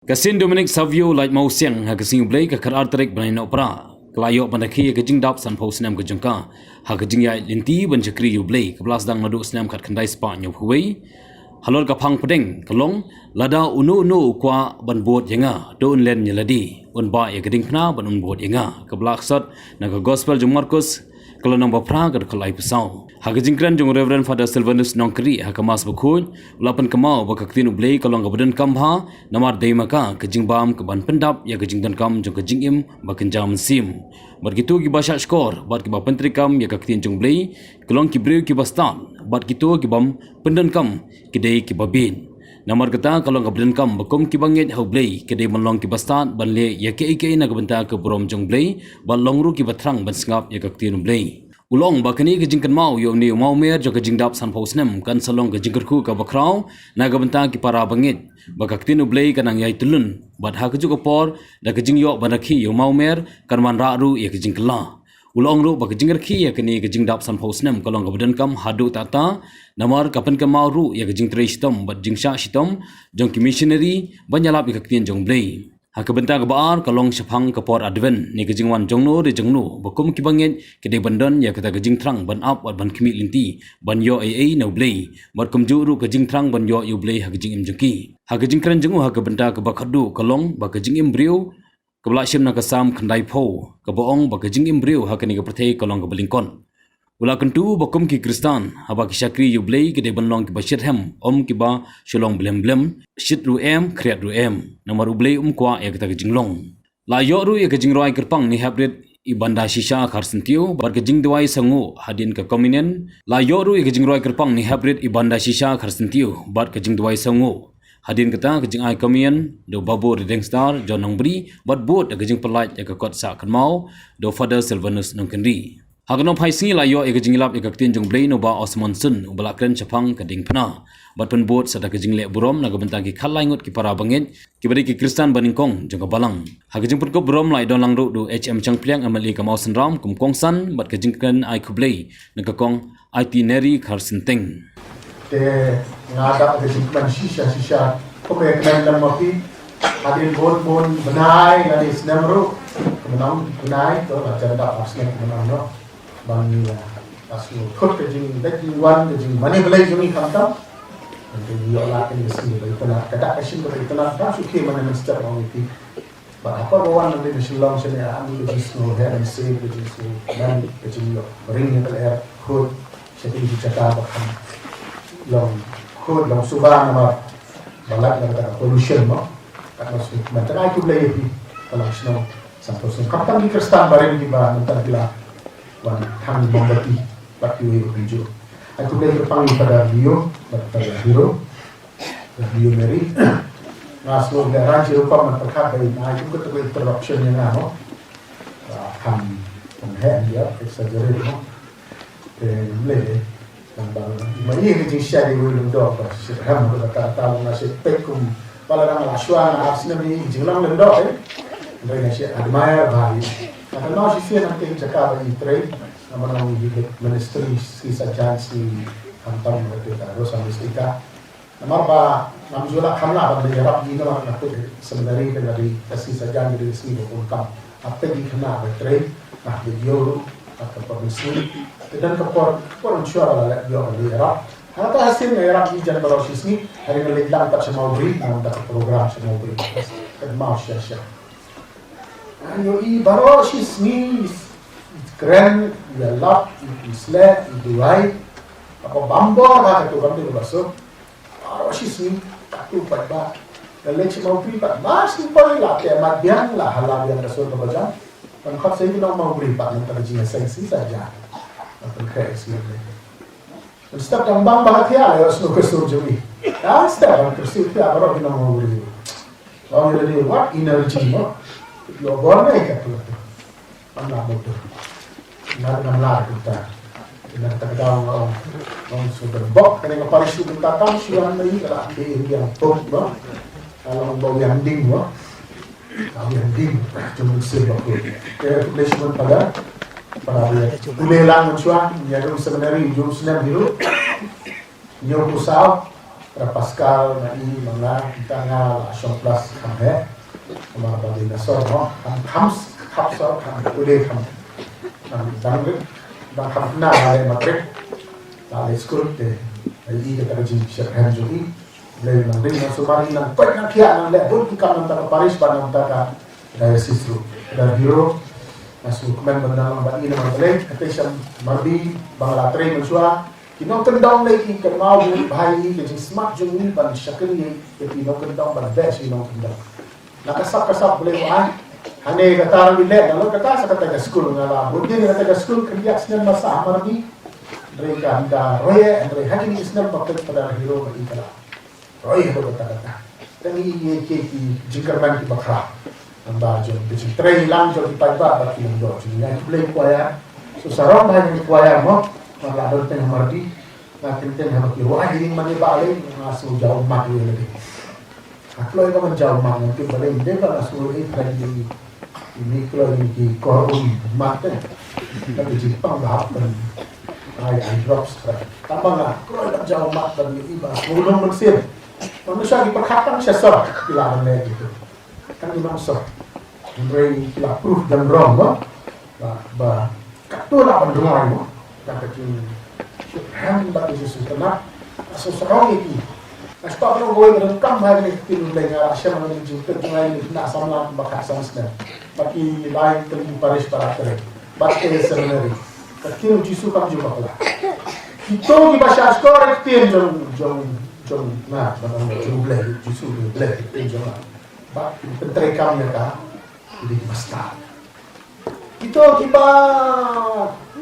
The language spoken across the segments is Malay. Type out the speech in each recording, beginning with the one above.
Kasin Dominic Savio like mau siang ha kasing blay ka karar tarik banai na opera kelayo pandaki ka jing dap san pau senam ka jangka ha ka jing ya linti ban chakri yu blay ka blas dang nadu senam kat kandai spa nyu huwei halor ka phang pedeng kalong lada unu kwa ban bot yanga don len nyaladi un ba ya geding phna ban un bot yanga ka blak sat na ka gospel jung Markus kalau nang bapra ka kalai pesau ha ka jingkran jung Reverend Father Silvanus Nongkri ha ka mas bakhuj ulapan kamau ba ka tin ublay kalong ka badan kamha namar deimaka ka jingbam ka ban pendap ya ka jingdan kam jung ka jingim ba kenjam sim bergitu ki basha skor bat ki ba pentrikam ya ka tin jung blay kalong ki breu ki bastan bat gitu ki bam pendan kam ki dei ki babin namar kata kalau ka badan kam bakum ki banget hau blay ki dei manlong ki bastan ban le ya ke na ka benta ka brom jung blay ban longru ki batrang ban sngap ya ka tin blay ulong bakani ke jingkan mau yo ni mau mer jo ke jingdap san pausnem kan salong ke jingkerku ka bakrau na ga benta ki para bangit bakak tinu blay kanang yai tulun bat ha ke ju por da ke jingyo banakhi yo mau mer kan man ra ru ye ke jingkla ulong ru bak jingkerki ya ke ni ke jingdap san pausnem kalong ka badan kam hadu tata namar kapan ke mau ru ya ke jingtre sitom bat jingsha sitom jong ki missionary banyalap ke tien jong blay ha ka benta ka baar kalong shapang ka por adven ni ka jingwan jongno de jongno bakum ki banget ke de bandon ya ka ta jing thrang ban up wat ban khimi linti ban yo ai no blay bar kum ju ru ka jing thrang ban yo yu blay ha ka jing im jengki ha ka jing kran jengu ha ka benta ka bakhadu kalong ba ka jing im briu ka bla shim na ka sam khandai pho ka boong ba ka jing im briu ha ka ni ka prthei kalong ka balingkon ula kentu bakum ki kristan haba ki shakri yu blay ke de banlong ki bashir hem ki ba sholong blem shit ru em kriat ru em namar ublay kwa ya kita jinglong la yo ru ya jingroi kerpang ni habrit ibanda shisha kharsentiu bar ke jingdwai sangu hadin ka kominen la yo ru ya jingroi kerpang ni habrit ibanda shisha kharsentiu bar ke jingdwai sangu hadin kata ke jingai komien do babu redeng star jonong bri bat bot ke jing pelait ya ke kot sa kanmau do Father Silvanus Nongkri Hagno paisi la yo ek jinglap ek tin jong blay no ba Osman Sun ubala kren chapang ka ding phna bat pen bot sada ke jingle burom na ga bentang ki khalai ngot ki para bangit ki bari ki kristan baningkong jong balang hag jing put ko burom lai don lang ru du HM changpliang amali ka mausan ram kum kong san bat ke jingkan ai kublay na ka kong itinerary kharsin teng te ngada ke jingkan shisha ko me kan lam mapi adin bon benai na dis namru menang benai to ajanda asne menang no bani asu khot ke jing dak jing wan ke jing mani belai jing khamtam nanti yo la ke sini bai tana kada asin bai tana ta su ke mana mister on ti ba apa bawan nanti misilong sini anu ke sno hair and save ke jing dan ke jing yo ring ke air khot seperti dicakap kan long khot long subhan nama balak la pollution no kan masuk mentera itu belai pi kalau sno sampai kapan di kristan bareng di ba nanti bila wan kami membeti bagi hijau. Aku boleh berpanggil pada Rio, pada Hero, Rio Mary. Ngaslo garan Hero kau memperkat dari nah itu ketemu interruption yang ano. Kami penghen dia exaggerate no. Boleh tambah. Mari kita share di dalam doa pas. Ham kata nasi pekum. Balarang laswan asna ni jinglang lendo Mereka si admire bali. Kalau nasi siapa nanti cakap bagi trade, nama nama ministry kisah jansi kantor mereka Rosa Mistika. Nama apa? Nama jualan kamla pada jarak di nama aku sebenarnya dari kasih saja dari sini berkam. Apa di kena trade, video atau publicity. Dan kepor suara lah dia di jarak. Harta hasilnya jarak di jalan Rosa sini hari ini lagi tak semua beri, tak program semua beri. Mau siapa? Ayo baru sini keren, dia lap, islet, duai, apa bambor lah itu kan dia masuk. Baru sini aku pada, kalau cuma beri pak masih boleh lah, kayak madian lah halal yang rasul kebaca. Kan kau saya tidak mau beri pak nanti kerja sensi saja, atau kayak sini. Setiap yang bang bahagia lah rasul kesur jumi. Ya setiap yang kesur dia baru kita mau beri. Orang jadi what energy no. Lo borne ka tu amla motor nar namla kita nar tagaw on super bok kene ko parisu kita tam siang ni kala di yang top ba kalau mau yang ding ba kalau yang ding cuma sebab tu replacement pada ulelang mencuan ya sebenarnya jum senam hidup nyo kusau Pascal ngai manga kita nga asyong plus kamhe mga bagay na so no hams kapso kam kude kam bang kam na ay matrek ay school te ay ida ka jing siya hanjui le nang ring na sumari nang pag na kya nang le bun ka nang ta Paris ba nang ta diocese ru da hero nasu kumen bandang ba ina matrek attention marbi bangla train mensua Kino kendang lagi ke mau bahai ke smart jung ban syakri ke kino kendang ban best kino kendang. Nak kasap boleh buat. Hane kata orang bilik kalau kata kata ke school ngala. Mungkin kata ke school kerja senen masa amardi. Mereka anda roye andre hakin isnan bakal pada hero bagi kala. Roye itu kata. Dan ini ke jingkarman ki bakra. Amba jom biji train lang jom paiba baki ndo. Jadi boleh kuaya. So sarong bahai ni kuaya mo. Maka ada tengah mardi, nak tentang hama kiri. Wah ini mana balik masuk jauh mak dia lagi. Kalau itu kan jauh mak nanti balik dia kan masuk ini lagi ini kalau ini korun mak kan. Tapi Jepang dah pun ay drops. Tapi nak kalau itu jauh mak dan ini bah belum bersih. Manusia diperkatakan sesat hilang lagi itu. Kan di masa Andre hilang proof dan wrong bah katulah pendengar mo. Kata kini, ham bagi Yesus karena seseorang ini, stop lo boleh merekam hari ini film dengar asyam mengenai juga dengan ini nak sama bakal sama sedang, bagi lain terlibat Paris para terus, baca sebenarnya, kecil Yesus kan juga pula. Itu di bahasa sekolah itu jom, nah, jom belajar Yesus belajar jom, bak penterekam mereka di masjid. Itu kita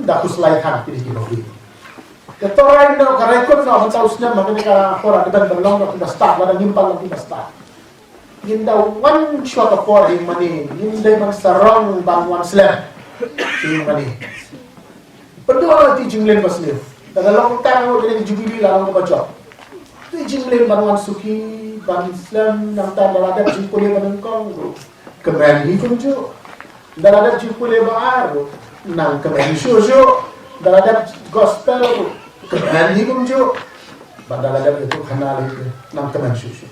dah kuselaikan pilih kita. Ketoran no karekon no tausnya makanya orang depan belong no kita start pada nyimpang kita start. Yinda one shot of for in money, yinda mang sarong bang one slap in money. Berdua ti jinglen pasne. Dalam tang no jadi jubili lang ko job. Ti jinglen bang one suki bang slam nang ta dalada jingpule manengkong. Kemen ni kunjo. Dalada jingpule baar. Nang kemen susu dalada gospel kemen hikum jo dalada itu kenal itu nang kemen susu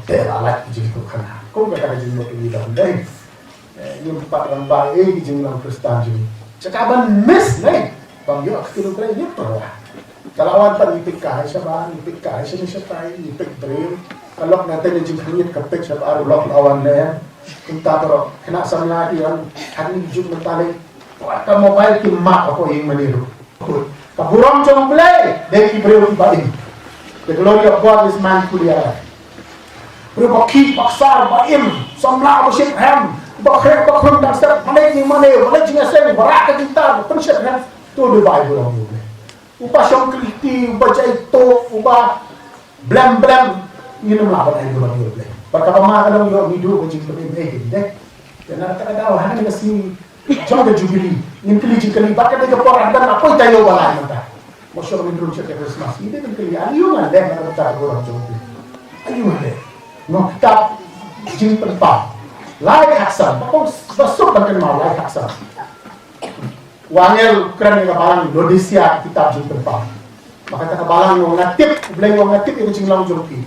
teralat jitu kenal kau kata jitu itu dah deh ini empat orang baik jitu nang Kristen jitu cakapan miss nih bang yo aktif berai ini perlah kalau awan pan ipik kai siapa ipik berai kalau nanti jitu hanyut kepek siapa lok awan nih kita terus kena sama yang hari jitu mentalik Ka mobile ki mak ako yung maniru. Kaburang jom play, they ki breu ki bain. The glory of God is man kuliara. Breu ba ki paksar baim, samla ba ship ham, ba khe ba khun dang step malay ni sen baraka kita pun ship ham to do Bible on you. Upa syong kriti, upa jaito, upa blam yun ang laban ay gumang yun. Pagkapamaka lang yun, mido ko jing labing deh. Yan na nakakadaw, hanggang kasi Jangan jubili, ingkili jingkali, bakit ay kapor anda na apoy tayo wala nata. Masyong mindrong siya kay Christmas. Hindi ingkili, ayungan deh na nagtago orang jubili. Ayungan deh. No, tap jingkali pa. Lai haksan, bakong basok na kenal lai haksan. Wangel kran nga balang Indonesia kitab jingkali pa. Maka kabalang mo ngatip, ublay mo ngatip yung jinglang jubili.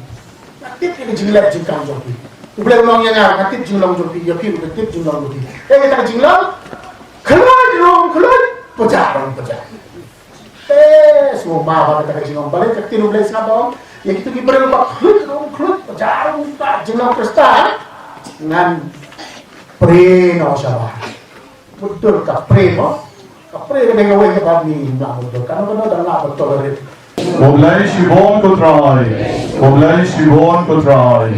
Ngatip yung jinglap jingkang jubili. Ublay mo nga ngatip jinglang jubili, yakin ngatip jinglang jubili. Kita jinglang Keluar, pecah. Semua mama kata jinong balik ke tinubelai singapura. Yang itu diberi lupa keluar, pecah, jinong Kristen dengan preno siapa? Betul kah preno? Kapre dengan awak ke bami nak betul. Karena dah nak betul dari. Moblai Shibon Kotrai.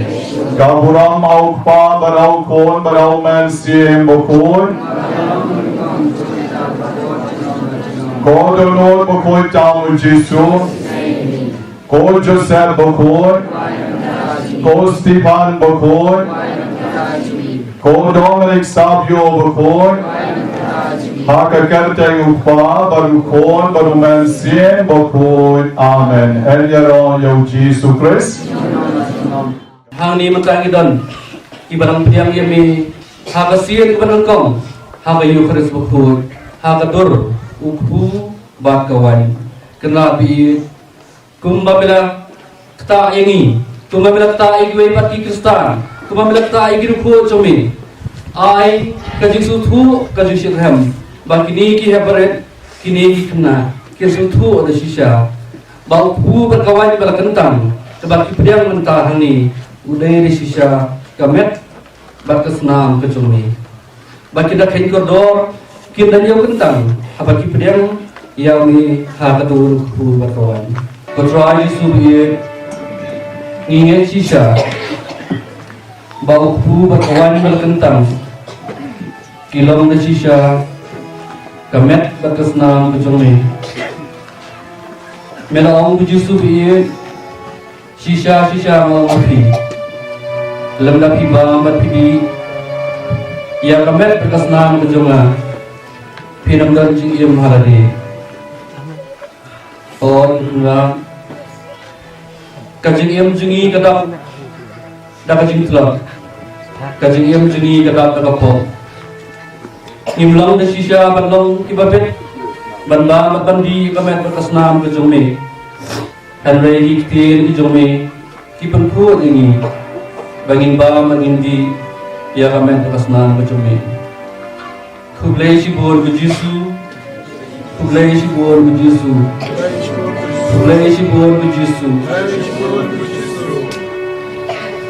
Kaburam aukpa barau kon barau men siem bokon. Ko donor bokon tamu Jesu. Ko Joseph bokon. Ko Stephen bokon. Ko Dominic Sabio bokon. Haka kerteng upa baru kon baru men siem bokon. Amen. Elyaron yo Jesu Christ. Hang ni mentang idon ibarang piang yami haga sien ibarang kom haga Eucharis bukut haga dur ukhu bakawai kena bi kumbabila ta yangi kuma melak ta igwe pati Kristan kuma melak ta igiru ko chomi ai kajing suthu kajing shirham bakini ki habaret kini ki kena ki suthu ada shisha bau pu berkawan bala kentang sebab ki pedang mentah ni udai di shisha kamet bakas nam ke chomi baki dak hin kodor ki dan yo kentang abaki pedang yang ni ha katur pu berkawan Kotrai subi ingat sisa bau pu berkawan berkentang kilong de sisa kamet bakas nam kejome melaong puji subi sisa mau api lemda piba mat pibi ya kamet bakas nam kejoma pinam dan jing halade oh itulah kajing em jungi kadap dak kajing telak kajing em jungi kadap po nimlang de sisa bandong kibabet banda bandi kamet berkasnam ke jome hanre hiktin ki jome ki penku ini bangin ba mangindi ya kamet berkasnam ke jome kublai sibor bejisu kublai sibor bejisu kublai sibor bejisu